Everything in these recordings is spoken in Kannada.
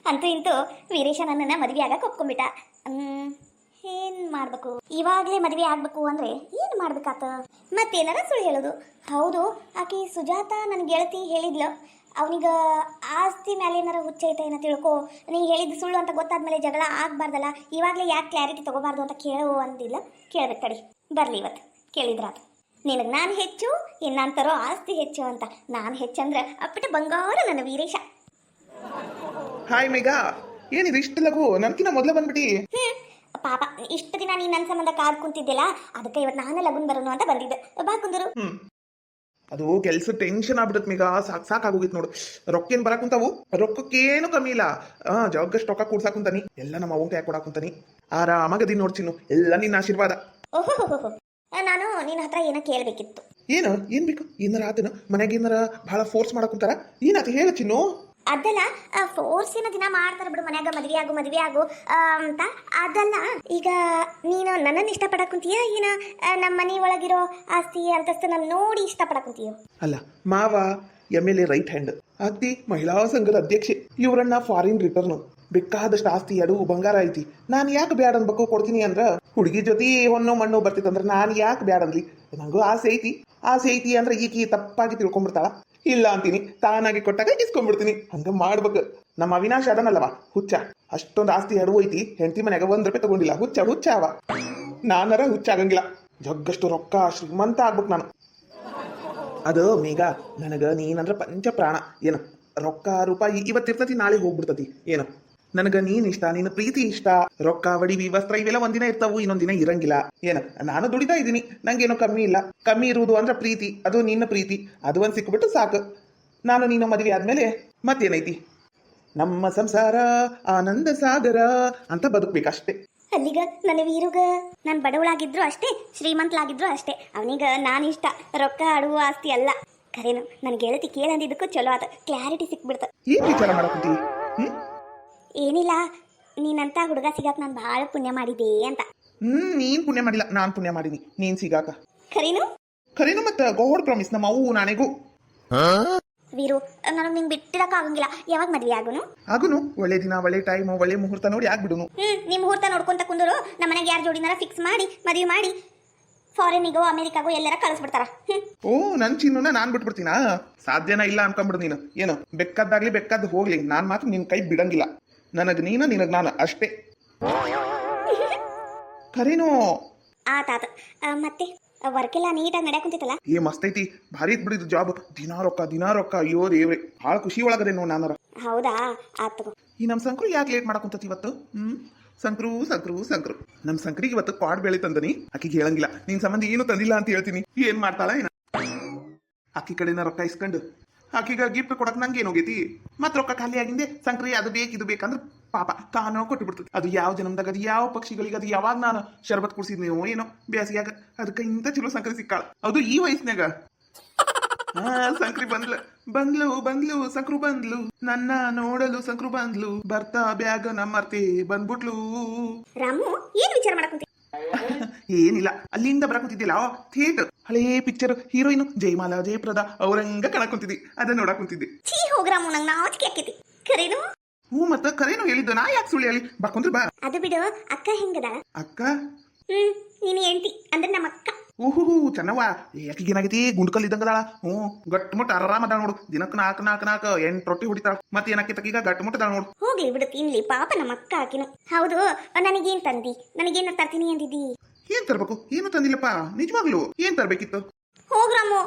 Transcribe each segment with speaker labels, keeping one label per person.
Speaker 1: ಅಂತೂ ಇಂತೂ ವೀರೇಶ ನನ್ನನ್ನು ಮದುವೆ ಆಗಕ್ಕೆ ಒಪ್ಕೊಂಡ್ಬಿಟ್ಟ. ಏನು ಮಾಡಬೇಕು? ಇವಾಗಲೇ ಮದುವೆ ಆಗಬೇಕು ಅಂದರೆ ಏನು ಮಾಡ್ಬೇಕಾತ? ಮತ್ತೇನಾರ ಸುಳ್ಳು ಹೇಳೋದು. ಹೌದು, ಆಕೆ ಸುಜಾತ ನನ್ನ ಗೆಳತಿ ಹೇಳಿದ್ಲು, ಅವನಿಗೆ ಆಸ್ತಿ ಮೇಲೆ ಏನಾರ ಹುಚ್ಚೈತೆ ಏನೋ ತಿಳ್ಕೊ, ನೀ ಹೇಳಿದ್ದು ಸುಳ್ಳು ಅಂತ ಗೊತ್ತಾದ್ಮೇಲೆ ಜಗಳ ಆಗಬಾರ್ದಲ್ಲ, ಇವಾಗಲೇ ಯಾಕೆ ಕ್ಲಾರಿಟಿ ತೊಗೋಬಾರ್ದು ಅಂತ ಕೇಳೋ ಅಂದಿಲ್ಲ. ಕೇಳ್ಬೇಕು ತಡಿ, ಬರಲಿ ಇವತ್ತು ಕೇಳಿದ್ರಾತು. ನಿನಗೆ ನಾನು ಹೆಚ್ಚು, ಇನ್ನು ನಾನು ತರೋ ಆಸ್ತಿ ಹೆಚ್ಚು ಅಂತ. ನಾನು ಹೆಚ್ಚಂದ್ರೆ ಅಪ್ಪಟ ಬಂಗಾರ ನನ್ನ ವೀರೇಶ.
Speaker 2: ಹಾಯ್ ಮೇಘಾ, ಏನಿದು ಇಷ್ಟು ಲಘು? ನನ್ಕಿನ್ನ ಮೊದಲೇ ಬಂದ್ಬಿಟ್ಟು.
Speaker 1: ಪಾಪ ಇಷ್ಟು ದಿನ ನೀನು ನನ್ನ ಸಂಬಂಧ ಕಾದ್ ಕುಂತಿದ್ದಿಲ್ಲ, ಅದಕ್ಕೆ ಇವತ್ತು ನಾನೇ ಲಗುನ್ ಬರೋನು ಅಂತ ಬಂದಿದ್ದೆ. ಬಾ ಕುಂದರು.
Speaker 2: ಅದು ಕೆಲಸ ಟೆನ್ಷನ್ ಆಗ್ಬಿಡುತ್ತೆ ಮೇಘಾ, ಸಾಕಾಗೋಗಿತ್ತು ನೋಡು. ರೊಕ್ಕೇನು ಬರಾಕುಂತಾವು, ರೊಕ್ಕಕ್ಕೇನು ಕಮ್ಮಿ ಇಲ್ಲ. ಜವಾಗಷ್ಟು ರೊಕ್ಕ ಕೂಡ್ಸಾಕುಂತಾನಿ, ಎಲ್ಲ ನಮ್ಮ ಅವಂಗೆ ಯಾಕೆ ಕೊಡಾಕುಂತಾನಿ. ಆರಾಮಾಗದಿ ನೋಡ್ಚಿನ್ನು, ಎಲ್ಲ ನಿನ್ನ ಆಶೀರ್ವಾದ.
Speaker 1: ಓಹೋ, ನಾನು ನಿನ್ನ ಹತ್ರ ಏನೋ ಕೇಳಬೇಕಿತ್ತು.
Speaker 2: ಏನ್ ಬೇಕು? ಏನಾರ ಆತನ ಮನೆಗೆ ಏನಾರ ಬಹಳ ಫೋರ್ಸ್ ಮಾಡಾಕುಂತಾರ? ಏನಾತ ಹೇಳ ಚಿನ್ನು.
Speaker 1: ಅದಲ್ಲ, ಫೋರ್ಸಿನ ದಿನ ಮಾಡ್ತಾರೆ ಬಿಡು ಮನ್ಯಾಗ, ಮದುವೆ ಆಗು ಅಂತ. ಅದಲ್ಲ, ಈಗ ನೀನು ನನ್ನನ್ನು ಇಷ್ಟಪಡಕುಂತೀಯ, ಏನ ನಮ್ಮ ಮನೆ ಒಳಗಿರೋ ಆಸ್ತಿ ಅಂತಸ್ತನ್ನ ನೋಡಿ ಇಷ್ಟಪಡಕುಂತೀಯ?
Speaker 2: ಅಲ್ಲ, ಮಾವ MLA ರೈಟ್ ಹ್ಯಾಂಡ್, ಅತ್ತಿ ಮಹಿಳಾ ಸಂಘದ ಅಧ್ಯಕ್ಷೆ, ಇವರನ್ನ ಫಾರಿನ್ ರಿಟರ್ನ್, ಬೇಕಾದಷ್ಟು ಆಸ್ತಿ ಅಡು ಬಂಗಾರ ಐತಿ. ನಾನು ಯಾಕೆ ಬ್ಯಾಡ ಅನ್ಬೇಕು? ಕೊಡ್ತೀನಿ ಅಂದ್ರ ಹುಡುಗಿ ಜೊತೆ ಹೊನ್ನು ಮಣ್ಣು ಬರ್ತಿತ್ತಂದ್ರ ನಾನು ಯಾಕೆ ಬ್ಯಾಡ ಅನ್ಲಿ? ನಂಗೂ ಆಸೆ ಐತಿ ಅಂದ್ರೆ ಈಕಿ ತಪ್ಪಾಗಿ ತಿಳ್ಕೊಂಡ್ಬಿಡ್ತಾಳ. ಇಲ್ಲ ಅಂತೀನಿ, ತಾನಾಗಿ ಕೊಟ್ಟಾಗ ಇಸ್ಕೊಂಡ್ಬಿಡ್ತೀನಿ. ಹಂಗ ಮಾಡ್ಬೇಕು. ನಮ್ಮ ಅವಿನಾಶ್ ಅದನ್ನಲ್ಲವ ಹುಚ್ಚ, ಅಷ್ಟೊಂದು ಆಸ್ತಿ ಅಡು ಐತಿ, ಹೆಂಡತಿ ಮನ್ಯಾಗ ₹1 ತಗೊಂಡಿಲ್ಲ. ಹುಚ್ಚ ಅವ. ನಾನರ ಹುಚ್ಚ ಆಗಂಗಿಲ್ಲ, ಜಗ್ಗಷ್ಟು ರೊಕ್ಕ ಶ್ರೀಮಂತ ಆಗ್ಬೇಕು ನಾನು. ಅದು ಮೇಘ, ನನಗ ನೀನಂದ್ರ ಪಂಚ ಪ್ರಾಣ. ಏನು ರೊಕ್ಕ ರೂಪಾಯಿ ಇವತ್ತಿರ್ತತಿ, ನಾಳೆ ಹೋಗ್ಬಿಡ್ತತಿ. ಏನು ನನಗ ನೀನ್ ಇಷ್ಟ, ನಿನ್ನ ಪ್ರೀತಿ ಇಷ್ಟ. ರೊಕ್ಕ ಒಡಿವಿ ವಸ್ತ್ರ ಇವೆಲ್ಲ ಒಂದಿನ ಇರ್ತಾವು, ಇನ್ನೊಂದ್ ದಿನ ಇರಂಗಿಲ್ಲ. ಏನ ನಾನು ದುಡಿತಾ ಇದ್ದೀನಿ, ನಂಗೇನೋ ಕಮ್ಮಿ ಇಲ್ಲ. ಕಮ್ಮಿ ಇರುವುದು ಅಂದ್ರೆ ಪ್ರೀತಿ, ಅದು ನಿನ್ನ ಪ್ರೀತಿ. ಅದು ಒಂದ್ ಸಿಕ್ಬಿಟ್ಟು ಸಾಕು. ನಾನು ನೀನು ಮದುವೆ ಆದ್ಮೇಲೆ ಮತ್ತೇನೈತಿ, ನಮ್ಮ ಸಂಸಾರ ಆನಂದ ಸಾಗರ ಅಂತ ಬದುಕ್ಬೇಕಷ್ಟೇ.
Speaker 1: ಅಲ್ಲಿಗ ನನ್ನ ವೀರುಗ ನಾನು ಬಡವಳಾಗಿದ್ರು ಅಷ್ಟೇ, ಶ್ರೀಮಂತಲಾಗಿದ್ರು ಅಷ್ಟೇ, ಅವನಿಗ ನಾನು ಇಷ್ಟ. ರೊಕ್ಕ ಆಡುವ ಆಸ್ತಿ ಅಲ್ಲ. ಕರೇನು ನನ್ನ ಗೆಳತಿ ಕೇಳಂದಿದ್ದಕ್ಕೂ ಚಲೋ ಆತ, ಕ್ಲಾರಿಟಿ ಸಿಕ್ಬಿಡ್ತ.
Speaker 2: ಏನ್ ವಿಚಾರ ಮಾಡಕತ್ತಿ?
Speaker 1: ಏನಿಲ್ಲ, ನೀನಂತ ಹುಡುಗ ಸಿಗಾಕ ನಾನು ಬಹಳ ಪುಣ್ಯ ಮಾಡಿದೆ ಅಂತ.
Speaker 2: ನೀನ್ ಪುಣ್ಯ ಮಾಡಿಲ್ಲ, ನಾನ್ ಪುಣ್ಯ ಮಾಡೀನಿ ನೀನ್ ಸಿಗಾಕ.
Speaker 1: ಖರೇನು
Speaker 2: ಮತ್ತ ಗೋಡ್ ಪ್ರಾಮಿಸ್ ನಮ್ಮ ಅವು ನಾನೆಗೂ.
Speaker 1: ವೀರು, ನನಗೆ ನಿಂಗೆ ಬಿಟ್ಟಿರಕ ಆಗಂಗಿಲ್ಲ. ಯಾವಾಗ ಮದ್ವೆ ಆಗುನು?
Speaker 2: ಒಳ್ಳೆ ದಿನ, ಒಳ್ಳೆ ಟೈಮ್, ಒಳ್ಳೆ ಮುಹೂರ್ತ ನೋಡಿ ಆಗ್ಬಿಡುನು.
Speaker 1: ನಿಮ್ ಮುಹೂರ್ತ ನೋಡ್ಕೊಂತ ಕುಂದರು ನಮ್ಮ ಮನೆಗೆ ಯಾರ ಜೋಡಿನಾರ ಫಿಕ್ಸ್ ಮಾಡಿ ಮದುವೆ ಮಾಡಿ ಫಾರಿನಿಗೋ ಅಮೆರಿಕಾಗೋ ಎಲ್ಲರ ಕಳಿಸ್ಬಿಡ್ತಾರ.
Speaker 2: ಓ, ನನ್ ಚಿನ್ನ ನಾನ್ ಬಿಟ್ಬಿಡ್ತೀನಾ? ಸಾಧ್ಯನ ಇಲ್ಲ ಅನ್ಕೊಂಡ್ಬಿಡು ನೀನು. ಏನು ಬೆಕ್ಕದ್ದಾಗ್ಲಿ ಬೆಕ್ಕದ್ದು ಹೋಗ್ಲಿ, ನಾನ್ ಮಾತ್ರ ನಿನ್ ಕೈ ಬಿಡಂಗಿಲ್ಲ. ನನಗ್ ನೀನ, ನಿನಗ್ ನಾನು ಅಷ್ಟೇ. ಖರೇನೋ
Speaker 1: ಆತಾತ. ಮತ್ತೆ ವರ್ಕ್ ಎಲ್ಲ ನೀಟಾಗಿ ನಡೆಯ ಕುಂತಿತ್ತಲ್ಲ?
Speaker 2: ಮಸ್ತ್ ಐತಿ, ಭಾರಿ ಇದ್ ಬಿಡಿದು ಜಾಬ್. ದಿನಾ ರೊಕ್ಕ. ಅಯ್ಯೋ ದೇವ್ರೆ, ಭಾಳ ಖುಷಿ ಒಳಗದೆ ನೋಡ್ ನಾನರ.
Speaker 1: ಹೌದಾ, ಆತು.
Speaker 2: ಈ ನಮ್ ಸಂಕ್ರು ಯಾಕೆ ಲೇಟ್ ಮಾಡಕುಂತತಿ ಇವತ್ತು? ಸಂಕ್ರು ನಮ್ ಸಂಕ್ರಿಗೆ ಇವತ್ತು ಕಾಡ್ ಬೆಳೆ ತಂದನಿ. ಆಕಿಗೆ ಹೇಳಂಗಿಲ್ಲ, ನಿನ್ ಸಂಬಂಧ ಏನು ತಂದಿಲ್ಲ ಅಂತ ಹೇಳ್ತೀನಿ. ಏನ್ ಮಾಡ್ತಾಳ ಏನ? ಅಕ್ಕಿ ಕಡೆನ ರೊಕ್ಕ ಇಸ್ಕೊಂಡು ಆಕಿಗ ಗಿಫ್ಟ್ ಕೊಡಕ್ ನಂಗೆ ಏನೋಗೈತಿ. ಮತ್ ರೊಕ್ಕ ಖಾಲಿ ಆಗಿಂದೆ ಸಂಕ್ರಿ ಅದು ಬೇಕು ಇದು ಬೇಕಂದ್ರೆ ಪಾಪ ತಾನೋ ಕೊಟ್ಟು ಬಿಡ್ತದೆ. ಅದು ಯಾವ ಜನ್ಮದಾಗ, ಅದು ಯಾವ ಪಕ್ಷಿಗಳಿಗೆ, ಅದು ಯಾವಾಗ ನಾನು ಶರ್ಬತ್ ಕುಡ್ಸಿದ್ನೇವೋ ಏನೋ ಬ್ಯಾಸಿಯಾಗ, ಅದಕ್ಕೆ ಇಂತ ಚಲೋ ಸಂಕ್ರಿ ಸಿಕ್ಕಾಳ. ಅದು ಈ ವಯಸ್ಸಿನಾಗ. ಸಂಕ್ರಿ ಬಂದ್ಲು ಸಂಕ್ರು ಬಂದ್ಲು, ನನ್ನ ನೋಡಲು ಸಂಕ್ರು ಬಂದ್ಲು, ಬರ್ತಾ ಬ್ಯಾಗ್ ನಮ್ಮರ್ತೆ ಬಂದ್ಬಿಟ್ಲು.
Speaker 1: ರಾಮು, ಏನ್ ವಿಚಾರ ಮಾಡಕುಂತಿ?
Speaker 2: ಏನಿಲ್ಲ, ಅಲ್ಲಿಂದ ಬರಕುಂತಿದ್ದಿಲ್ಲ ಥಿಯೇಟರ್, ಹಳೇ ಪಿಕ್ಚರ್, ಹೀರೋಯಿನ್ ಜಯಮಾಲಾ ಜಯಪ್ರದಾ ಅವರಂಗ ಕಾಣಕುಂತಿದ್ದಿ, ಅದನ್ನ ನೋಡಕುಂತಿದ್ದೆ.
Speaker 1: ಛೀ ಹೋಗ್ರಾಮು, ನಂಗೆ ನಾಚಿಕೆ ಆಕೈತಿ. ಖರೇನು?
Speaker 2: ಮತ್ತ ಕರೇನು ಹೇಳಿದ್ದು, ನಾ ಯಾಕೆ ಸುಳ್ಳು ಹೇಳಿ? ಬಾಕುಂದ್ರೆ ಬಾ.
Speaker 1: ಅದು ಬಿಡು, ಅಕ್ಕ ಹೆಂಗದ?
Speaker 2: ಅಕ್ಕ
Speaker 1: ನೀನು ಹೆಂಡತಿ ಅಂದ್ರೆ ನಮ್ಮ ಅಕ್ಕ.
Speaker 2: ಓಹೋ ಚೆನ್ನವ್ವ, ಯಾಕಿಗೆ ಏನಾಗೈತಿ? ಗುಂಡ್ಕಲ್ ಇದ್ದಂಗದಾಳ. ಗಟ್ಟು ಮುಟ್ಟ ಆರಾಮದಾಳ ನೋಡು. ದಿನಕ್ಕೆ 4 8 ರೊಟ್ಟಿ ಹೊಡಿತಾಳ. ಮತ್ತೆ ಏನಾಕೈತಕೀಗ ಗಟ್ಟು ಮುಟ್ಟದಾಳ ನೋಡು.
Speaker 1: ಹೋಗ್ಲಿ ಬಿಡು, ತಿನ್ಲಿ ಪಾಪ ನಮ್ಮ ಅಕ್ಕ ಆಕಿನು. ಹೌದು, ನನಗೇನ್ ತಂದಿ? ನನಗೇನ ತರ್ತೀನಿ ಅಂದಿದ್ದಿ?
Speaker 2: ಏನ್ ತರ್ಬೇಕು? ಏನು ತಂದಿಲ್ಲಪ್ಪ, ನಿಜವಾಗ್ಲು. ಏನ್ ತರ್ಬೇಕಿತ್ತು?
Speaker 1: ಹೋಗ್ರಾಮು,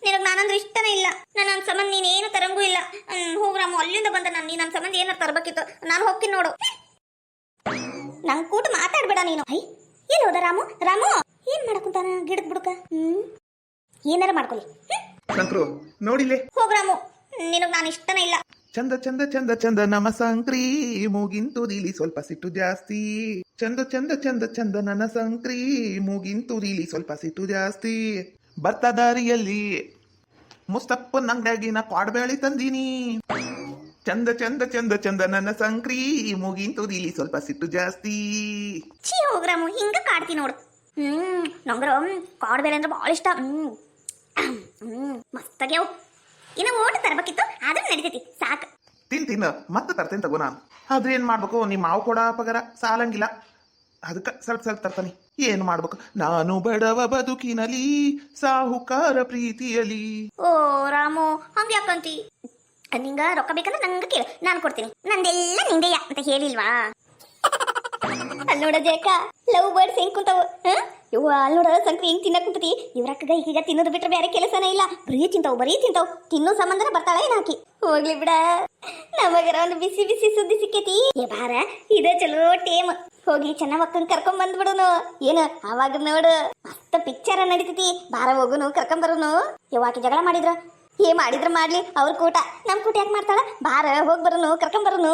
Speaker 1: ನಿನಗ್ ನಾನಂದ್ರೆ ಇಷ್ಟನೇ ಇಲ್ಲ. ನನ್ನ ಸಂಬಂಧ ನೀನೇನು ತರಂಗೂ ಇಲ್ಲ. ಹೋಗ್ರಾಮು, ಅಲ್ಲಿಂದ ಬಂದ ನಾನು ನನ್ನ ಸಂಬಂಧ ಏನಾರು ತರಬೇಕಿತ್ತು. ನಾನು ಹೋಗ್ತೀನಿ ನೋಡು. ನಂಗೆ ಕೂಟ ಮಾತಾಡ್ಬೇಡ ನೀನು. ಏನ್ ಹೋದ ರಾಮು? ಏನ್ ಮಾಡಕುಂತಾನ ಗಿಡದ ಬುಡಕ? ಏನಾರ ಮಾಡ್ಕೊಳ್ಳಿ.
Speaker 2: ಸಂಕ್ರು ನೋಡಿಲ್ಲೇ.
Speaker 1: ಹೋಗ್ರಾಮು, ನಿನಗ್ ನಾನು ಇಷ್ಟನೇ ಇಲ್ಲ.
Speaker 2: ಚಂದ ನಮ್ಮ ಸಂಕ್ರಿ, ಮೂಗಿಂತುದಿಲಿ ಸ್ವಲ್ಪ ಸಿಟ್ಟು ಜಾಸ್ತಿ. ಚಂದ ನನ್ನ ಸಂಕ್ರಿ, ಮೂಗಿಂತುದಿಲಿ ಸ್ವಲ್ಪ ಸಿಟ್ಟು ಜಾಸ್ತಿ. ಬರ್ತಾ ದಾರಿಯಲ್ಲಿ ಮುಸ್ತಪ್ಪನ್ ಅಂಗಡಿಯಾಗಿನ ಕಾಡ್ಬೇಳಿ ತಂದೀನಿ. ಚಂದ ನನ್ನ ಸಂಕ್ರಿ, ಮೂಗಿಂತುದಿಲಿ ಸ್ವಲ್ಪ ಸಿಟ್ಟು ಜಾಸ್ತಿ.
Speaker 1: ಛೀ ಹೋಗ್ರಾಮು, ಹಿಂಗ ಕಾಡ್ತಿ ನೋಡು. ನಂಗ್ರ ಕಾಡ್ಬೇಳೆ ಅಂದ್ರೆ ಭಾಳ ಇಷ್ಟ. ಮಸ್ತಾಗ್ಯಾವ. ಇನ್ನು ಓಟ್ ತರಬೇಕಿತ್ತು, ಆದ್ರೂ ನಡಿತೈತಿ ಸಾಕು.
Speaker 2: ತಿನ್ನ ಮತ್ತೆ ತರ್ತೇನೆ ತಗೋ ನಾನು. ಆದ್ರೆ ಏನ್ ಮಾಡ್ಬೇಕು, ನಿಮ್ಮ ಮಾವು ಕೊಡ ಪಗಾರ ಸಾಲಂಗಿಲ್ಲ, ಅದಕ್ಕೆ ಸ್ವಲ್ಪ ಸ್ವಲ್ಪ ತರ್ತಾನೆ. ಏನ್ ಮಾಡ್ಬೇಕು, ನಾನು ಬಡವ ಬದುಕಿನಲಿ ಸಾಹುಕಾರ ಪ್ರೀತಿಯಲಿ.
Speaker 1: ಓ ರಾಮು, ಹಂಗ ಯಾಕಂತಿ? ನಿಂಗ ರೊಕ್ಕ ಬೇಕಂದ್ರೆ ನಂಗೆ ಕೇಳು, ನಾನು ಕೊಡ್ತೀನಿ. ನಂದೆಲ್ಲ ನಿಂದೆಯ ಅಂತ ಹೇಳಿಲ್ವಾ? ಅಲ್ಲಿ ನೋಡ ಜೇಕ, ಲವ್ ಬರ್ಡ್ಸ್ ಹೆಂಗ್ ಕುಂತಾವು. ಇವ ಅಲ್ಲಿ ನೋಡ ಸಂಕ್ರಿ ಹೆಂಗ್ ತಿನ್ನಕ್ ಕುಂತತಿ. ಇವ್ರಕ್ಕಗ ಈಗ ತಿನ್ನೋದು ಬಿಟ್ರೆ ಬೇರೆ ಕೆಲಸನೇ ಇಲ್ಲ. ಬರೀ ತಿಂತಾವ್. ತಿನ್ನೋ ಸಂಬಂಧನ ಬರ್ತಾಳೆ ಏನ್ ಹಾಕಿ. ಹೋಗ್ಲಿ ಬಿಡ, ನಮಗರ ಒಂದು ಬಿಸಿ ಬಿಸಿ ಸುದ್ದಿ ಸಿಕ್ಕೇತಿ. ಏ ಬಾರ, ಇದೇ ಚಲೋ ಟೇಮ್. ಹೋಗಿ ಚೆನ್ನ ಮಕ್ಕಳನ್ನ ಕರ್ಕೊಂಡ್ ಬಂದ್ಬಿಡುನು. ಏನು ಅವಾಗ ನೋಡು ಮಸ್ತ್ ಪಿಕ್ಚರ್ ನಡೀತೈತಿ. ಬಾರ ಹೋಗುನು, ಕರ್ಕೊಂಡ್ ಬರುನು. ಯಾವಾಕಿ ಜಗಳ ಮಾಡಿದ್ರ ಮಾಡಿದ್ರ ಮಾಡ್ಲಿ, ಅವ್ರ ಕೂಟ ನಮ್ ಕೂಟ ಯಾಕೆ ಮಾಡ್ತಾಳ? ಬಾರ ಹೋಗ್ ಬರೋನು, ಕರ್ಕೊಂಡ್ ಬರೋನು.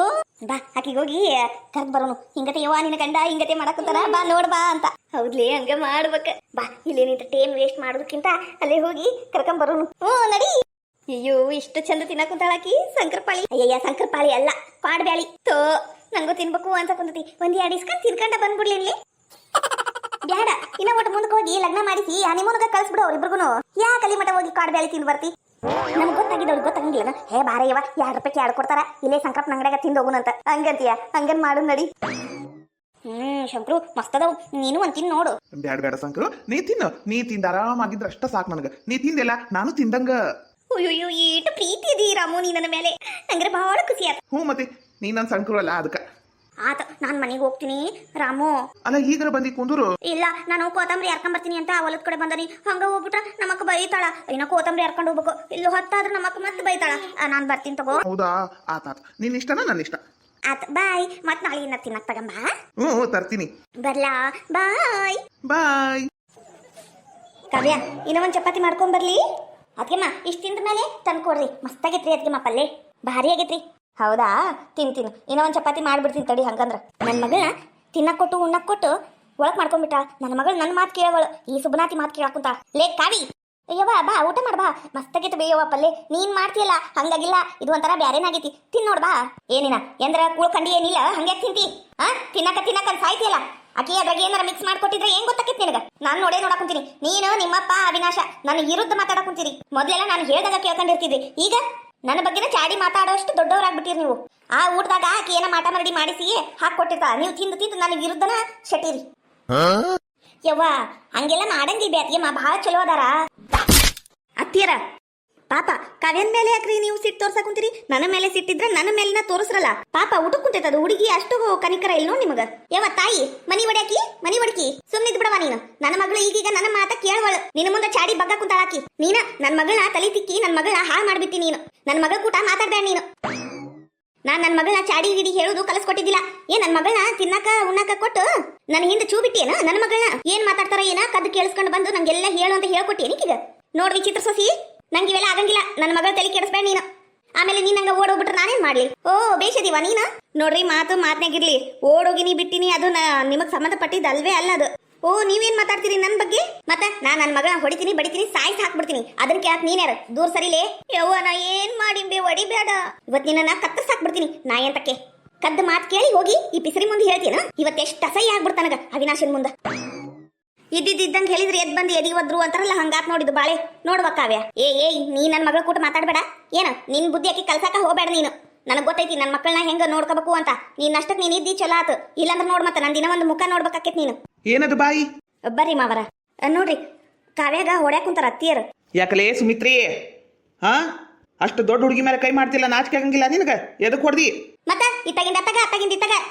Speaker 1: ಬಾ ಆಕಿಗೆ ಹೋಗಿ ಕರ್ದ್ ಬರೋನು. ಹಿಂಗತೆ ಯವ್ವ ನಿನ್ನ ಗಂಡ ಹಿಂಗತೆ ಮಾಡಾಕಂತಾರ, ಬಾ ನೋಡ್ ಬಾ ಅಂತ. ಹೌದ್ಲಿ, ಹಂಗ ಮಾಡ್ಬೇಕ. ಬಾ, ಇಲ್ಲೇನಿಂತ ಟೈಮ್ ವೇಸ್ಟ್ ಮಾಡೋದಕ್ಕಿಂತ ಅಲ್ಲೇ ಹೋಗಿ ಕರ್ಕೊಂಡ್ ಬರೋನು. ನಡಿ. ಅಯ್ಯೋ, ಇಷ್ಟು ಚಂದ ತಿನ್ನಕುಂತಾಳಾಕಿ ಶಂಕರಪಾಳಿ. ಅಯ್ಯಯ್ಯ, ಶಂಕರಪಾಳಿ ಅಲ್ಲ, ಪಾಡ್ಬ್ಯಾಳಿ. ತೋ ನಂಗೂ ತಿನ್ಬೇಕು ಅಂತ ಕುಂತತಿ. ಒಂದ್ 2 ಇಸ್ಕೊಂಡ್ ತಿನ್ಕೊಂಡ ಬಂದ್ಬಿಡ್ಲಿ ಇಲ್ಲಿ. ಬ್ಯಾಡ, ಇನ್ನ ಒಟ್ಟು ಮುಂದಕ್ಕೆ ಹೋಗಿ ಲಗ್ನ ಮಾಡಿಸಿ ಹನಿಮೂನ್ಗ ಕಳ್ಸ್ಬಿಡು ಅವ್ರಿಬ್ರಿಗೂ. ಯಾಕಲ್ಲಿ ಮಠ ಹೋಗಿ ಕಾಡ್ಬ್ಯಾಳಿ ತಿಂದು ಬರ್ತಿ? ನಮ್ಗೆ ಗೊತ್ತಾಗಿದ್ದವ್ರಿಗೆ ಗೊತ್ತಾಗಂಗಿಲ್ಲ. ಹೇ ಬಾರಯ್ಯವ, 2 ರೂಪಾಯಿ 2 ಕೊಡ್ತಾರ, ಇಲ್ಲೇ ಸಂಕ್ರಪ್ಪ ಅಂಗಡಿಯಾಗ ತಿಂದು ಹೋಗುನಂತ. ಹಂಗಂತೀಯ? ಹಂಗನ್ ಮಾಡು ನಡಿ. ಶಂಕ್ರು ಮಸ್ತ್ ಅದಾವು, ನೀನು ಒಂದ್ ತಿನ್ ನೋಡು.
Speaker 2: ಬ್ಯಾಡ ಶಂಕರು, ನೀ ತಿಂದ ಆರಾಮಾಗಿದ್ರ ಅಷ್ಟ ಸಾಕು ನನಗ. ನೀ ತಿಂದೆಲ್ಲ ನಾನು ತಿಂದಂಗ.
Speaker 1: ಅಯ್ಯೋ, ಏಟು ಪ್ರೀತಿ ಇದೀ ರಾಮು ನೀ ನನ್ನ ಮೇಲೆ. ನಂಗೆ ಬಹಳ ಖುಷಿ ಆಯ್ತು.
Speaker 2: ಹ್ಞೂ, ಮತ್ತೆ ನೀ ನನ್ನ ಶಂಕರು ಅಲ್ಲ, ಅದಕ್ಕ
Speaker 1: ಆತ. ನಾನ್ ಮನೆಗೆ ಹೋಗ್ತೀನಿ ರಾಮು.
Speaker 2: ಅಲ್ಲ, ಈಗರ ಬಂದಿ ಕುಂದೂರು.
Speaker 1: ಇಲ್ಲ, ನಾನು ಕೋತಂಬರಿ ಹರ್ಕೊಂಡ್ ಬರ್ತೀನಿ ಅಂತ ಹೊಲದ ಕಡೆ ಬಂದನಿ. ಹಂಗ ಹೋಗ್ಬಿಟ್ರ ನಮ್ಮಕ್ಕ ಬೈತಾಳ. ಇನ್ನ ಕೋತಂಬರಿ ಹರ್ಕೊಂಡು ಹೋಗ್ಬೇಕು. ಇಲ್ಲಿ ಹೊತ್ತಾದ್ರೆ ನಮ್ಮಕ್ಕ ಮತ್ತೆ ಬೈತಾಳ. ನಾನ್ ಬರ್ತೀನಿ ತಗೋ.
Speaker 2: ಹೌದಾ? ಆತ, ನಿನ್ ಇಷ್ಟನಾ ನನ್ನ ಇಷ್ಟ?
Speaker 1: ಆತ, ಬಾಯ್. ಮತ್ ನಾಳೆ ಇನ್ನ ತಿನ್ನಕ್ ತಗಂಬ.
Speaker 2: ಹ್ಞೂ, ತರ್ತೀನಿ.
Speaker 1: ಬರ್ಲಾ? ಬಾಯ್
Speaker 2: ಬಾಯ್.
Speaker 1: ಕಾವ್ಯ, ಇನ್ನ ಒಂದ್ ಚಪಾತಿ ಮಾಡ್ಕೊಂಡ್ ಬರ್ಲಿ. ಅದ್ಗೆಮ್ಮ ಇಷ್ಟ ತಿಂದ ಮೇಲೆ ತಂದ್ಕೊಡ್ರಿ. ಮಸ್ತಾಗೈತ್ರಿ ಅದ್ಗೆಮ್ಮ, ಪಲ್ಲೆ ಭಾರಿ ಆಗೈತ್ರಿ. ಹೌದಾ? ತಿನ್ನು. ಇನ್ನೂ ಒಂದು ಚಪಾತಿ ಮಾಡ್ಬಿಡ್ತೀನಿ ತಡಿ. ಹಂಗಂದ್ರ ನನ್ನ ಮಗಳನ್ನ ತಿನ್ನಕ್ ಕೊಟ್ಟು ಉಣ್ಣಕ್ ಕೊಟ್ಟು ಒಳಕ್ ಮಾಡ್ಕೊಂಡ್ಬಿಟ್ಟ. ನನ್ನ ಮಗಳು ನನ್ನ ಮಾತು ಕೇಳವಳು, ಈ ಸುಬನಾತಿ ಮಾತು ಕೇಳಾಕುಂತ. ಲೇ ಕಾವಿ, ಅಯ್ಯವ್ವ ಬಾ, ಊಟ ಮಾಡ್ಬಾ. ಮಸ್ತಾಗೈತೆ ಬೇಯವ್ವ ಪಲ್ಲೆ. ನೀನ್ ಮಾಡ್ತೀಯಲ್ಲ ಹಂಗಾಗಿಲ್ಲ, ಇದು ಒಂಥರ ಬ್ಯಾರೇನಾಗೈತಿ. ತಿನ್ ನೋಡ್ಬಾ. ಏನಿನ ಎಂದ್ರ ಕೂಳ್ಕಂಡಿ ಏನಿಲ್ಲ, ಹಂಗ್ಯಾಕ್ ತಿಂತಿ? ತಿನ್ನಕ ಸಾಯ್ತಿಯಲ್ಲ. ಆಕಿ ಅದ್ರಾಗ ಏನಾರ ಮಿಕ್ಸ್ ಮಾಡ್ಕೊಟ್ಟಿದ್ರೆ ಏನ್ ಗೊತ್ತಾಕೈತಿ ನಿನಗ? ನಾನು ನೋಡಾಕುಂತೀನಿ. ನೀನು ನಿಮ್ಮಪ್ಪ ಅವಿನಾಶ ನನ್ನ ವಿರುದ್ಧ ಮಾತಾಡಕುಂತೀರಿ. ಮೊದ್ಲೆಲ್ಲ ನಾನು ಹೇಳ್ದಾಗ ಕೇಳ್ಕೊಂಡಿರ್ತಿದ್ವಿ, ಈಗ ನನ್ನ ಬಗ್ಗೆನ ಚಾಡಿ ಮಾತಾಡೋಷ್ಟು ದೊಡ್ಡವರಾಗ್ಬಿಟ್ಟಿರಿ ನೀವು. ಆ ಊಟದಾಗ ಆಕಿ ಏನ ಮಾಟ ಮರಡಿ ಮಾಡಿಸಿ ಹಾಕೊಟ್ಟಿರ್ತಾ, ನೀವು ತಿಂದು ನನ್ನ ವಿರುದ್ಧನ ಶೆಟ್ಟಿರಿ. ಯವ್ವ ಹಂಗೆಲ್ಲ ಮಾಡಂಗಿಲ್ಲ ಬ್ಯಾತಿಗೆ, ಬಹಳ ಚಲೋ ಅದಾರ ಅತ್ತಿಯರ. ಪಾಪ ಕಾವ್ಯನ್ ಮೇಲೆ ಯಾಕ್ರಿ ನೀವು ಸಿಟ್ಟು ತೋರ್ಸಕ್ ಕುಂತೀರಿ? ನನ್ನ ಮೇಲೆ ಸಿಟ್ಟಿದ್ರೆ ನನ್ನ ಮೇಲಿನ ತೋರಿಸ್ರಲ್ಲ. ಪಾಪ ಊಟಕ್ ಕುಂತೈತದು ಹುಡುಗಿ, ಅಷ್ಟು ಕನಿಕರ ಇಲ್ನೋ ನಿಮಗ? ಯವ್ವ ತಾಯಿ, ಮನಿ ಹೊಡ್ಯಾಕಿ ಸುಮ್ನಿದ್ ಬಿಡವ ನೀನು. ನನ್ನ ಮಗಳು ಈಗೀಗ ನನ್ನ ಮಾತ ಕೇಳವಳು. ನಿನ್ನ ಮುಂದೆ ಚಾಡಿ ಬಗ್ಗ ಕುಂತಾಳಾಕಿ. ನೀನ ನನ್ನ ಮಗಳನ್ನ ತಲೆ ತಿಕ್ಕಿ ನನ್ನ ಮಗಳನ್ನ ಹಾಳು ಮಾಡ್ಬಿಟ್ಟಿ ನೀನು. ನನ್ನ ಮಗಳ ಕೂಟ ಮಾತಾಡ್ಬೇಡ ನೀನು. ನಾನ್ ನನ್ನ ಮಗಳನ್ನ ಚಾಡಿ ಗಿಡಿ ಹೇಳುದು ಕಲಸ್ಕೊಟ್ಟಿದ್ದಿಲ್ಲ. ನನ್ನ ಮಗಳನ್ನ ತಿನ್ನಕ ಉಣ್ಣಾಕ ಕೊಟ್ಟು ನನ್ನ ಹಿಂದೆ ಚೂ ಬಿಟ್ಟಿಯೇನ? ನನ್ನ ಮಗಳನ್ನ ಏನ್ ಮಾತಾಡ್ತಾರ ಏನ ಕದ್ದು ಕೇಳಿಸ್ಕೊಂಡು ಬಂದು ನಂಗೆಲ್ಲ ಹೇಳು ಅಂತ ಹೇಳ್ಕೊಟ್ಟಿಯೇನಿಕೀಗ? ನೋಡ್ರಿ ಚಿತ್ರ ಸೊಸಿ, ನಂಗೆ ಇವೆಲ್ಲ ಆಗಂಗಿಲ್ಲ. ನನ್ನ ಮಗಳ ತಲೆ ಕೆಡಿಸ್ಬೇಡ ನೀನು. ಆಮೇಲೆ ನೀನ್ ಹಂಗ ಓಡೋಗ್ಬಿಟ್ರೆ ನಾನೇನ್ ಮಾಡ್ಲಿ? ಓ ಬೇಷದಿವ ನೀನ. ನೋಡ್ರಿ ಮಾತ್ನಾಗಿರ್ಲಿ. ಓಡೋಗಿನಿ ಬಿಟ್ಟಿನಿ ಅದು ನಿಮಗ್ ಸಂಬಂಧಪಟ್ಟಿದ್ದು ಅಲ್ವೇ ಅಲ್ಲ ಅದು. ಓ ನೀವೇನ್ ಮಾತಾಡ್ತೀರಿ ನನ್ನ ಬಗ್ಗೆ? ಮತ್ತೆ ನಾನ್ ನನ್ನ ಮಗಳನ್ನ ಹೊಡಿತೀನಿ, ಬಡಿತೀನಿ, ಸಾಯ್ಸ್ ಹಾಕ್ಬಿಡ್ತೀನಿ. ಅದನ್ನ ಕೇಳಕ್ ನೀನ್ಯಾರ? ದೂರ ಸರಿಲೇ. ಯವ್ವ ನಾ ಏನ್ ಮಾಡಿಂಬೆ, ಹೊಡಿಬೇಡ. ಇವತ್ ನಿನ್ನ ಕತ್ತರ್ಸ್ ಹಾಕ್ಬಿಡ್ತೀನಿ ನಾಯಿ ಅಂತಕ್ಕೆ. ಕದ್ದ ಮಾತ್ ಕೇಳಿ ಹೋಗಿ ಈ ಪಿಸರಿ ಮುಂದೆ ಹೇಳ್ತೀನ. ಇವತ್ತು ಎಷ್ಟು ಅಸಹ್ಯ ಆಗ್ಬಿಡ್ತಾನಗ ಅವಿನಾಶನ್ ಮುಂದ. ಇದ್ದಂಗೆ ಹೇಳಿದ್ರೆ ಎದ್ ಬಂದು ಎದಿಗೆ ಒದ್ರು ಅಂತಾರಲ್ಲ, ಹಂಗಾತ್ ನೋಡಿದ್ದು ಬಾಳೆ. ನೋಡ್ವ ಕಾವ್ಯ, ಏಯ್ ನೀ ನನ್ನ ಮಗಳ ಕೂಟ ಮಾತಾಡ್ಬೇಡ. ಏನ ನಿನ್ ಬುದ್ಧಿ ಹಾಕಿ ಕಲ್ಸಾಕ ಹೋಗ್ಬೇಡ ನೀನು. ನನಗ್ ಗೊತ್ತೈತಿ ನನ್ನ ಮಕ್ಕಳನ್ನ ಹೆಂಗ ನೋಡ್ಕೋಬೇಕು ಅಂತ. ನೀನ್ ಅಷ್ಟಕ್ ನೀನ್ ಇದ್ದಿ ಚಲೋ ಆತು. ಇಲ್ಲಾಂದ್ರೆ ನೋಡ್ ಮತ್ತೆ ನಾನು ದಿನ ಒಂದು ಮುಖ ನೋಡ್ಬೇಕಾಕೇತ್ ನೀನು.
Speaker 2: ಏನದು ಬಾಯಿ?
Speaker 1: ಬರ್ರಿ ಮಾವರ, ನೋಡ್ರಿ ಕಾವ್ಯಾಗ ಹೊಡ್ಯಾಕ್ ಕುಂತಾರ ಅತ್ತಿಯರು.
Speaker 2: ಯಾಕಲೇ ಸುಮಿತ್ರಿ, ಅಷ್ಟು ದೊಡ್ಡ ಹುಡುಗಿ ಮೇಲೆ ಕೈ ಮಾಡ್ತಿಲ್ಲ, ನಾಚಿಕೆ ಆಗಂಗಿಲ್ಲ ನಿನಗ? ಎದಕ್ ಹೊಡ್ದಿ?
Speaker 1: ಮತ್ತ ಇತ್ತಾಗಿಂದ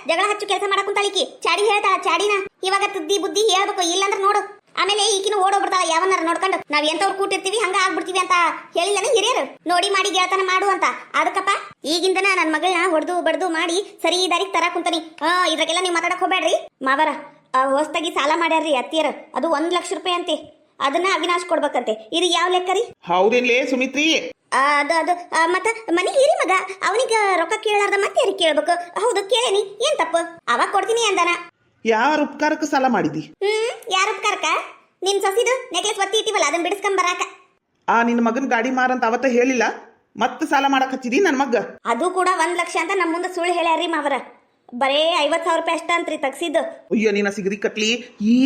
Speaker 1: ಜಗಳ ಹಚ್ಚು ಕೆಲಸ ಮಾಡಕ್ ಕುಂತಾಳಿಕಿ. ಚಾಡಿ ಹೇಳ್ತಾಳ ಚಾಡಿನ. ಇವಾಗ ತುದ್ದಿ ಬುದ್ಧಿ ಹೇಳ್ಬೇಕು, ಇಲ್ಲಾಂದ್ರೆ ನೋಡು ಆಮೇಲೆ ಈಕಿನ ಓಡೋಗ್ಬಿಡ್ತಾಳ. ಯಾವನ್ನಾರ ನೋಡ್ಕೊಂಡು ನಾವ್ ಎಂತವ್ರು ಕೂಟಿರ್ತೀವಿ ಹಂಗ ಆಗ್ಬಿಡ್ತೀವಿ ಅಂತ ಹೇಳಿಲ್ಲನ ಹಿರಿಯರು. ನೋಡಿ ಮಾಡಿ ಗೆಳತನ ಮಾಡು ಅಂತ. ಅದಕ್ಕಪ್ಪ ಈಗಿಂದನ ನನ್ನ ಮಗಳನ್ನ ಹೊಡೆದು ಬಡ್ದು ಮಾಡಿ ಸರಿ ದಾರಿಗೆ ತರಾ ಕುಂತಾನಿ. ಇದ್ರಾಗೆಲ್ಲ ನೀವು ಮಾತಾಡಕ್ ಹೋಗ್ಬೇಡ್ರಿ ಮಾವರ. ಹೊಸ್ತಾಗಿ ಸಾಲ ಮಾಡ್ಯಾರ್ರಿ ಅತ್ತಿಯರ, ಅದು 1 ಲಕ್ಷ ರೂಪಾಯಿ ಅಂತೆ. ಅದನ್ನ ಅವಿನಾಶ್ ಕೊಡ್ಬೇಕಂತೆ. ಇದು ಯಾವ ಲೆಕ್ಕ ರೀ?
Speaker 2: ಹೌದೇನ್ಲೇ ಸುಮಿತ್ರಿ?
Speaker 1: ಅದು ಮತ್ತ ಮನಿ ಹಿರಿ ಮಗ, ಅವನಿಗ ರೊಕ್ಕ ಕೇಳಾರ್ದ ಮತ್ತೆ ಯಾರಿಗೆ ಕೇಳ್ಬೇಕು? ಹೌದು ಕೇಳೇನಿ, ಏನ್ ತಪ್ಪು? ಅವಾಗ ಕೊಡ್ತೀನಿ ಅಂದಾನ.
Speaker 2: ಯಾರ ಉಪಕಾರಕ್ಕೆ ಸಾಲ ಮಾಡಿದಿ?
Speaker 1: ಯಾರ ಉಪಕಾರಕ್ಕ? ನಿನ್ ಸೊಸಿದು ನೆಕ್ಲೆಸ್ ಒತ್ತಿ ಇಟ್ಟಿವಲ್ಲ, ಅದನ್ನ ಬಿಡಿಸ್ಕೊಂಡ್ ಬರಾಕ.
Speaker 2: ನಿನ್ನ ಮಗನ್ ಗಾಡಿ ಮಾರಂತ ಅವತ್ತ ಹೇಳಿಲ್ಲ, ಮತ್ತೆ ಸಾಲ ಮಾಡಕ್ ಹಚ್ಚಿದಿ ನನ್ ಮಗ?
Speaker 1: ಅದು ಕೂಡ 1 ಲಕ್ಷ ಅಂತ ನಮ್ಮ ಮುಂದೆ ಸುಳ್ಳು ಹೇಳ್ಯಾರ್ರಿ ಮಾವರ. ಬರೇ 50,000 ರೂಪಾಯಿ ಅಷ್ಟ ಅಂತ್ರಿ ತಗ್ಸಿದ್ದು.
Speaker 2: ಅಯ್ಯೋ ನಿನ್ನ ಸಿಗದಿ ಕಟ್ಲಿ.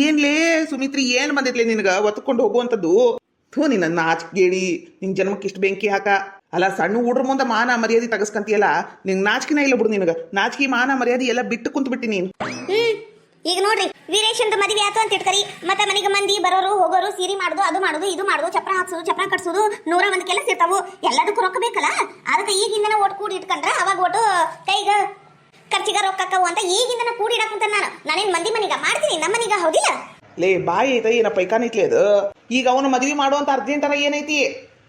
Speaker 2: ಏನ್ಲೇ ಸುಮಿತ್ರಿ, ಏನ್ ಬಂದೈತ್ಲೇ ನಿನಗ ಒತ್ಕೊಂಡು ಹೋಗುವಂತದ್ದು? ಥೂ ನಿನ್ನ ನಾಚಿಕೇಳಿ, ನಿನ್ ಜನ್ಮಕ್ಕೆ ಇಷ್ಟು ಬೆಂಕಿ ಹಾಕ. ಅಲ್ಲ ಸಣ್ಣ ಹುಡ್ರ ಮುಂದೆ ಮಾನ ಮರ್ಯಾದೆ ತಗಸ್ಕಂತಿಯಲ್ಲ ನಿಂಗೆ ನಾಚಿಕೆನ ಇಲ್ಲ ಬಿಡು. ನಿನಗೆ ನಾಚಿಕೆ ಮಾನ ಮರ್ಯಾದೆ ಎಲ್ಲ ಬಿಟ್ಟು ಕುಂತು ಬಿಟ್ಟಿ ನೀನು.
Speaker 1: ಈಗ ನೋಡ್ರಿ ವೀರೇಶಂದು ಮದುವೆ ಆತು ಅಂತ ಇಟ್ಕರಿ ಮತ್ತೆ ಮನೆಗೆ ಮಂದಿ ಬರೋರು ಹೋಗೋರು ಸೀರೆ ಮಾಡುದು ಅದು ಮಾಡುದು ಇದು ಮಾಡುದು ಚಪ್ರ ಹಾಕ್ಸೋದು ಚಪ್ರ ಕಟ್ಸೋದು 101 ಕೆಲಸ ಇರ್ತಾವು. ಎಲ್ಲದಕ್ಕೂ ರೊಕ್ಕ ಬೇಕಲ್ಲ. ಅದಕ್ಕೆ ಈಗಿಂದನ ಒಟ್ಟು ಕೂಡಿ ಇಟ್ಕೊಂಡ್ರೆ ಅವಾಗ ಒಟ್ಟು ಕೈಗ ಖರ್ಚಿಗ ರೊಕ್ಕಕ್ಕವು ಅಂತ ಈಗಿಂದನ ಕೂಡಿ ಇಡಕ್ಕಂತ ನಾನೇನ್ ಮಂದಿ ಮನಿಗ ಮಾಡ್ತೀನಿ, ನಮ್ಮ ಮನಿಗ ಹೌದಿಲ್ಲ.
Speaker 2: ಲೇ ಬಾಯಿ ಐತೆ ಏನ ಪೈಕಾನ್ ಐತ್ಲಿ ಅದು. ಈಗ ಅವನು ಮದ್ವಿ ಮಾಡುವಂತ ಅರ್ಜೆಂಟರ ಏನೈತಿ,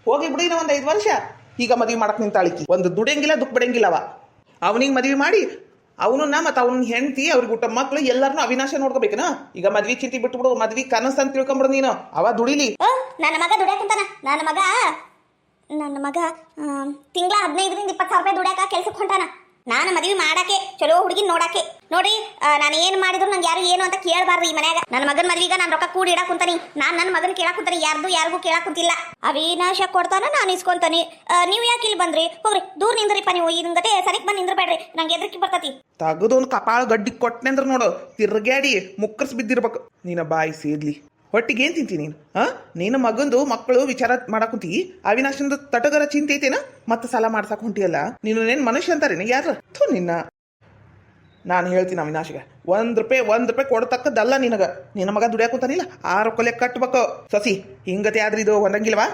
Speaker 2: ಹೋಗಿ ಬಿಡಿ ಇನ್ನ ಒಂದ್ 5 ವರ್ಷ. ಈಗ ಮದ್ವಿ ಮಾಡಕ್ ನಿಂತಾಳಿಕಿ ಒಂದು ದುಡಿಯಂಗಿಲ್ಲ ದುಃಖ ಬಿಡಂಗಿಲ್ಲ ಅವ. ಅವನಿಗೆ ಮದ್ವಿ ಮಾಡಿ ಅವನನ್ನ ಮತ್ತೆ ಅವನ ಹೆಂಡತಿ ಅವ್ರಿಗೆ ಊಟ ಮಕ್ಳು ಎಲ್ಲಾರನು ಅವಿನಾಶ ನೋಡ್ಕೋಬೇಕನ. ಈಗ ಮದ್ವಿ ಚಿಂತಿ ಬಿಟ್ಬಿಡು, ಮದ್ವಿ ಕನಸ ಅಂತ ತಿಳ್ಕೊಂಬಿಡು ನೀನು. ಅವ ದುಡಿಲಿ.
Speaker 1: ನನ್ನ ಮಗ ದುಡ್ಯಾಕಂತಾನ. ನನ್ನ ಮಗ ತಿಂಗಳ 15 ರಿಂದ 20 ಸಾವಿರ ರೂಪಾಯಿ ದುಡ್ಯಾಕ ಕೆಲ್ಸಕ್ಕೆ ಹೊಂಟಾನ. ನಾನು ಮದ್ವಿ ಮಾಡಾಕೆ ಚಲೋ ಹುಡುಗಿ ನೋಡಾಕೆ. ನೋಡ್ರಿ ನಾನು ಏನ್ ಮಾಡಿದ್ರು ನಂಗೆ ಯಾರು ಏನು ಅಂತ ಕೇಳಬಾರ್ದು ಈ ಮನ್ಯಾಗ. ನನ್ನ ಮಗನ ಮದ್ವಿಗ ನಾನು ರೊಕ್ಕ ಕೂಡಿ ಇಡಾಕ್ ಕುಂತಾನಿ. ನಾನು ನನ್ನ ಮಗನ ಕೇಳಾಕ್ ಕುಂತಾನಿ, ಯಾರಿಗೂ ಕೇಳಾಕ್ ಕುಂತಿಲ್ಲ. ಅವಿನಾಶ ಕೊಡ್ತಾನ, ನಾನು ಇಸ್ಕೊಂತಾನಿ. ನೀವು ಯಾಕೆ ಇಲ್ಲಿ ಬಂದ್ರಿ? ಹೋಗ್ರಿ ದೂರ ನಿಂದ್ರಿಪ್ಪ ನೀವು. ಈ ಗತೆ ಸನಿಕ್ ಬಂದು ನಿಂದ್ರಬೇಡ್ರಿ, ನಂಗೆ ಎದ್ರಕಿ ಬರ್ತತಿ.
Speaker 2: ತಗದೊಂದು ಕಪಾಳ ಗಡ್ಡಿ ಕೊಟ್ಟನೆ ಅಂದ್ರೆ ನೋಡು ತಿರ್ಗ್ಯಾಡಿ ಮುಕ್ಕರ್ಸ್ ಬಿದ್ದಿರ್ಬೇಕು. ನೀನ ಬಾಯಿ ಸೇದ್ಲಿ ಹೊಟ್ಟಿಗೆ ಏನ್ ತಿಂತಿ ನೀನು? ನೀನು ಮಗಂದು ಮಕ್ಕಳು ವಿಚಾರ ಮಾಡಾಕುಂತಿ. ಅವಿನಾಶಂದು ತಟಗರ ಚಿಂತೆ ಐತೇನ ಮತ್ತೆ ಸಾಲ ಮಾಡ್ಸಾಕ್ ಹೊಂಟಿಯಲ್ಲ. ನೀನು ಏನ್ ಮನುಷ್ಯ ಅಂತಾರೇನ ಯಾರು? ಥು ನಿನ್ನ. ನಾನು ಹೇಳ್ತೀನಿ ಅವಿನಾಶ್ಗೆ $1 ಕೊಡ್ತಕ್ಕದ್ದಲ್ಲ ನಿನಗ. ನಿನ್ನ ಮಗ ದುಡಿಯಾಕುಂತಾನಿಲ್ಲ 6 ಕೊಲೆ ಕಟ್ಬೇಕು. ಸಸಿ ಹಿಂಗತೆ ಆದ್ರೆ ಇದು ಒಂದಂಗಿಲ್ವಾ?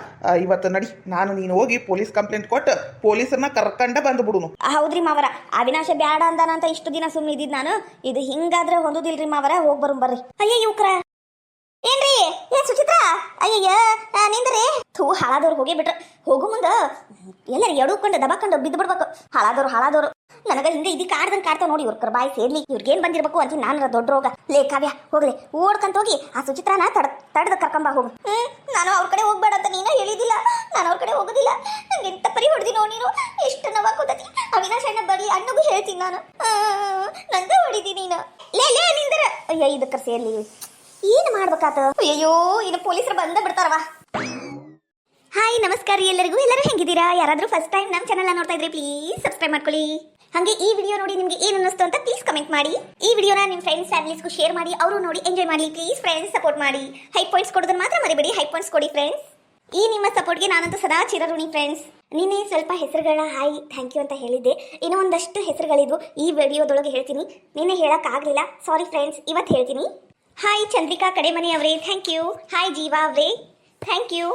Speaker 2: ಇವತ್ತು ನಡಿ, ನಾನು ನೀನು ಹೋಗಿ ಪೊಲೀಸ್ ಕಂಪ್ಲೇಂಟ್ ಕೊಟ್ಟು ಪೊಲೀಸರನ್ನ ಕರ್ಕಂಡ ಬಂದು ಬಿಡುನು.
Speaker 1: ಹೌದ್ರಿ ಮಾವರ, ಅವಿನಾಶ ಬ್ಯಾಡ ಅಂದಾನಂತ ಇಷ್ಟು ದಿನ ಸುಮ್ಮನೆ ಇದ್ದಿದ್ ನಾನು. ಇದು ಹಿಂಗಾದ್ರೆ ಹೊಂದುದಿಲ್ರಿ ಮಾವರ. ಹೋಗ್ ಬರ್ರಿ. ಅಯ್ಯ ಇವ್ಕ್ರ ಏನ್ರಿ? ಏ ಸುಚಿತ್ರ, ಅಯ್ಯಯ್ಯ ನಿಂದ್ರಿ. ಥೂ ಹಾಳಾದವ್ರು ಹೋಗಿ ಬಿಟ್ರ. ಹೋಗು ಮುಂದ ಎಲ್ಲರೂ ಎಡುಕೊಂಡು ದಬಾಕೊಂಡು ಬಿದ್ದು ಬಿಡ್ಬೇಕು. ಹಾಳಾದವ್ರು ನನಗ ಹಿಂಗೆ ಇದಕ್ಕೆ ಕಾಡ್ತಾವ ನೋಡಿ. ಇವ್ರ ಬಾಯಿ ಸೇರ್ಲಿ, ಇವ್ರಿಗೇನ್ ಬಂದಿರ್ಬೇಕು ಅಂತ ನಾನು ದೊಡ್ಡ ರೋಗ. ಲೇ ಕಾವ್ಯ ಹೋಗ್ಲಿ, ಓಡ್ಕಂತ ಹೋಗಿ ಆ ಸುಚಿತ್ರನ ತಡೆದ ಕರ್ಕೊಂಬ ಹೋಗು. ನಾನು ಅವ್ರ ಕಡೆ ಹೋಗ್ಬೇಡ ಅಂತ ನೀನ ಹೇಳಿದಿಲ್ಲ. ನಾನು ಅವ್ರ ಕಡೆ ಹೋಗೋದಿಲ್ಲ. ನಂಗೆ ಎಂತ ಪರಿ ಹೊಡೆದಿನೋ ನೀನು. ಎಷ್ಟು ನೋವಾಗೋದತಿ. ಅವಿನಾಶ ಅಣ್ಣ ಬರ್ಲಿ, ಅಣ್ಣಗೂ ಹೇಳ್ತೀನಿ ನಾನು. ನಂದ ಹೊಡಿದಿ ನೀನು. ಲೇ ನಿಂದರ. ಅಯ್ಯ ಇದಕ್ಕ ಸೇರ್ಲಿ ಏನು ಮಾಡ್ಬೇಕಾತ? ಅಯ್ಯೋ ಇನ್ನು ಪೊಲೀಸರು ಬಂದ ಬಿಡ್ತಾರವ. ಹಾಯ್ ನಮಸ್ಕಾರ ರೀ ಎಲ್ಲರಿಗೂ. ಎಲ್ಲರೂ ಹೆಂಗಿದ್ದೀರಾ? ಯಾರಾದ್ರೂ ಫಸ್ಟ್ ಟೈಮ್ ನಮ್ಮ ಚಾನಲ್ ನೋಡ್ತಾ ಇದ್ರೆ ಪ್ಲೀಸ್ ಸಬ್ಸ್ಕ್ರೈಬ್ ಮಾಡ್ಕೊಳ್ಳಿ. ಹಾಗೆ ಈ ವಿಡಿಯೋ ನೋಡಿ ನಿಮ್ಗೆ ಏನು ಅನ್ನಿಸ್ತು ಅಂತ ಪ್ಲೀಸ್ ಕಮೆಂಟ್ ಮಾಡಿ. ಈ ವಿಡಿಯೋನ ನಿಮ್ಮ ಫ್ರೆಂಡ್ಸ್ ಫ್ಯಾಮಿಲೀಸ್ಗೂ ಶೇರ್ ಮಾಡಿ, ಅವರು ನೋಡಿ ಎಂಜಾಯ್ ಮಾಡಿ. ಪ್ಲೀಸ್ ಫ್ರೆಂಡ್ಸ್ ಸಪೋರ್ಟ್ ಮಾಡಿ. ಹೈ ಪಾಯಿಂಟ್ಸ್ ಕೊಡೋದನ್ನ ಮಾತ್ರ ಮರಿಬೇಡಿ. ಹೈ ಪಾಯಿಂಟ್ಸ್ ಕೊಡಿ ಫ್ರೆಂಡ್ಸ್. ಈ ನಿಮ್ಮ ಸಪೋರ್ಟ್ಗೆ ನಾನಂತೂ ಸದಾ ಚಿರಋಣಿ ಫ್ರೆಂಡ್ಸ್. ನಿನ್ನೆ ಸ್ವಲ್ಪ ಹೆಸರುಗಳ ಹಾಯ್ ಥ್ಯಾಂಕ್ ಯು ಅಂತ ಹೇಳಿದ್ದೆ. ಇನ್ನೂ ಒಂದಷ್ಟು ಹೆಸರುಗಳಿದ್ವು ಈ ವಿಡಿಯೋದೊಳಗೆ ಹೇಳ್ತೀನಿ. ನಿನ್ನೆ ಹೇಳೋಕ್ಕಾಗಲಿಲ್ಲ, ಸಾರಿ ಫ್ರೆಂಡ್ಸ್. ಇವತ್ತು ಹೇಳ್ತೀನಿ. ಹಾಯ್ ಚಂದ್ರಿಕಾ ಕಡೆಮನೆ ಅವರೇ ಥ್ಯಾಂಕ್ ಯು. ಹಾಯ್ ಜೀವಾ ಅವರೇ thank you.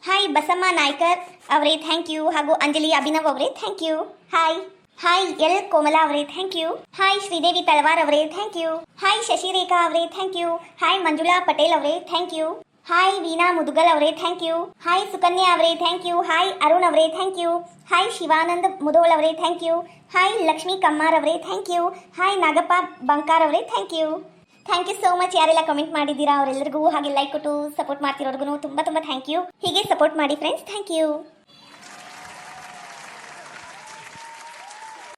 Speaker 1: Hi Basamma Nayakar ಅವರೇ ಥ್ಯಾಂಕ್ ಯು. ಹಾಗೂ ಅಂಜಲಿ ಅಭಿನವ್ ಅವರೇ thank you. Hi L Komala ಅವರೇ thank you. Hi Sridevi Talawar ಅವರೇ ಥ್ಯಾಂಕ್ ಯು. ಹಾಯ್ ಶಶಿರೇಖಾ ಅವರೇ thank you. Hi Manjula Patel ಅವರೇ thank you. Hi Veena Mudgal ಅವರೇ ಥ್ಯಾಂಕ್ ಯು. ಹಾಯ್ ಸುಕನ್ಯಾ ಅವರೇ ಥ್ಯಾಂಕ್ ಯು. ಹಾಯ್ ಅರುಣ್ ಅವರೇ thank you. Hi Shivanand Mudhol ಅವರೇ thank you. Hi Lakshmi Kammar ಅವರೇ thank you. Hi Nagappa Bankar ಅವರೇ thank you. Thank you so much. ಯಾರೆಲ್ಲ ಕಮೆಂಟ್ ಮಾಡಿದ್ದೀರಾ ಅವರೆಲ್ಲರಿಗೂ, ಹಾಗೆ ಲೈಕ್ ಕೊಟ್ಟು ಸಪೋರ್ಟ್ ಮಾಡ್ತಿರೋರ್ಗು ತುಂಬ ಥ್ಯಾಂಕ್ ಯು. ಹೀಗೆ ಸಪೋರ್ಟ್ ಮಾಡಿ ಫ್ರೆಂಡ್ಸ್. Thank you.